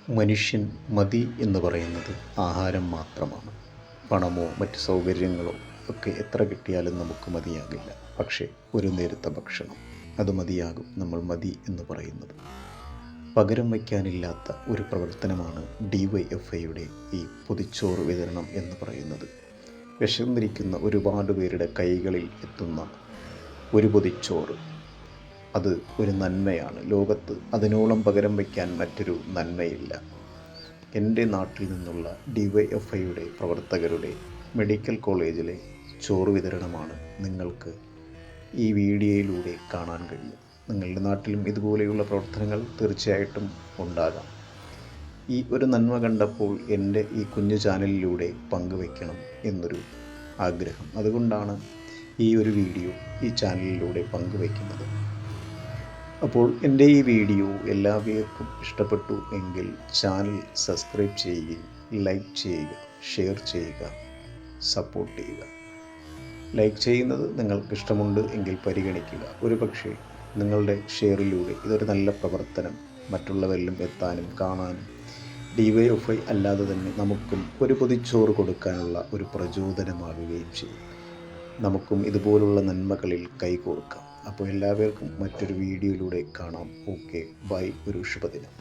മനുഷ്യൻ മതി എന്ന് പറയുന്നത് ആഹാരം മാത്രമാണ്. പണമോ മറ്റ് സൗകര്യങ്ങളോ ഒക്കെ എത്ര കിട്ടിയാലും നമുക്ക് മതിയാകില്ല. പക്ഷേ ഒരു നേരത്തെ ഭക്ഷണം അത് മതിയാകും നമ്മൾ മതി എന്ന് പറയുന്നത്. പകരം വയ്ക്കാനില്ലാത്ത ഒരു പ്രവർത്തനമാണ് DYFIയുടെ ഈ പൊതിച്ചോറ് വിതരണം എന്ന് പറയുന്നത്. വിശന്നിരിക്കുന്ന ഒരുപാട് പേരുടെ കൈകളിൽ എത്തുന്ന ഒരു പൊതിച്ചോറ് അത് ഒരു നന്മയാണ്. ലോകത്ത് അതിനോളം പകരം വയ്ക്കാൻ മറ്റൊരു നന്മയില്ല. എൻ്റെ നാട്ടിൽ നിന്നുള്ള DYFIയുടെ പ്രവർത്തകരുടെ മെഡിക്കൽ കോളേജിലെ ചോറ് വിതരണമാണ് നിങ്ങൾക്ക് ഈ വീഡിയോയിലൂടെ കാണാൻ കഴിയും. നിങ്ങളുടെ നാട്ടിലും ഇതുപോലെയുള്ള പ്രവർത്തനങ്ങൾ തീർച്ചയായിട്ടും ഉണ്ടാകാം. ഈ ഒരു നന്മ കണ്ടപ്പോൾ എൻ്റെ ഈ കുഞ്ഞു ചാനലിലൂടെ പങ്കുവയ്ക്കണം എന്നൊരു ആഗ്രഹം. അതുകൊണ്ടാണ് ഈ ഒരു വീഡിയോ ഈ ചാനലിലൂടെ പങ്കുവയ്ക്കുന്നത്. അപ്പോൾ എൻ്റെ ഈ വീഡിയോ എല്ലാവർക്കും ഇഷ്ടപ്പെട്ടു എങ്കിൽ ചാനൽ സബ്സ്ക്രൈബ് ചെയ്യുകയും ലൈക്ക് ചെയ്യുക, ഷെയർ ചെയ്യുക, സപ്പോർട്ട് ചെയ്യുക. ലൈക്ക് ചെയ്യുന്നത് നിങ്ങൾക്ക് ഇഷ്ടമുണ്ട് എങ്കിൽ പരിഗണിക്കുക. ഒരു പക്ഷേ നിങ്ങളുടെ ഷെയറിലൂടെ ഇതൊരു നല്ല പ്രവർത്തനം മറ്റുള്ളവരിലും എത്താനും കാണാനും DYFI അല്ലാതെ തന്നെ നമുക്കും ഒരു പൊതിച്ചോറ് കൊടുക്കാനുള്ള ഒരു പ്രചോദനമാവുകയും ചെയ്യും. നമുക്കും ഇതുപോലുള്ള നന്മകളിൽ കൈകോർക്കാം. അപ്പോൾ എല്ലാവർക്കും മറ്റൊരു വീഡിയോയിലൂടെ കാണാം. Okay, bye. ഒരു ശുഭദിനം.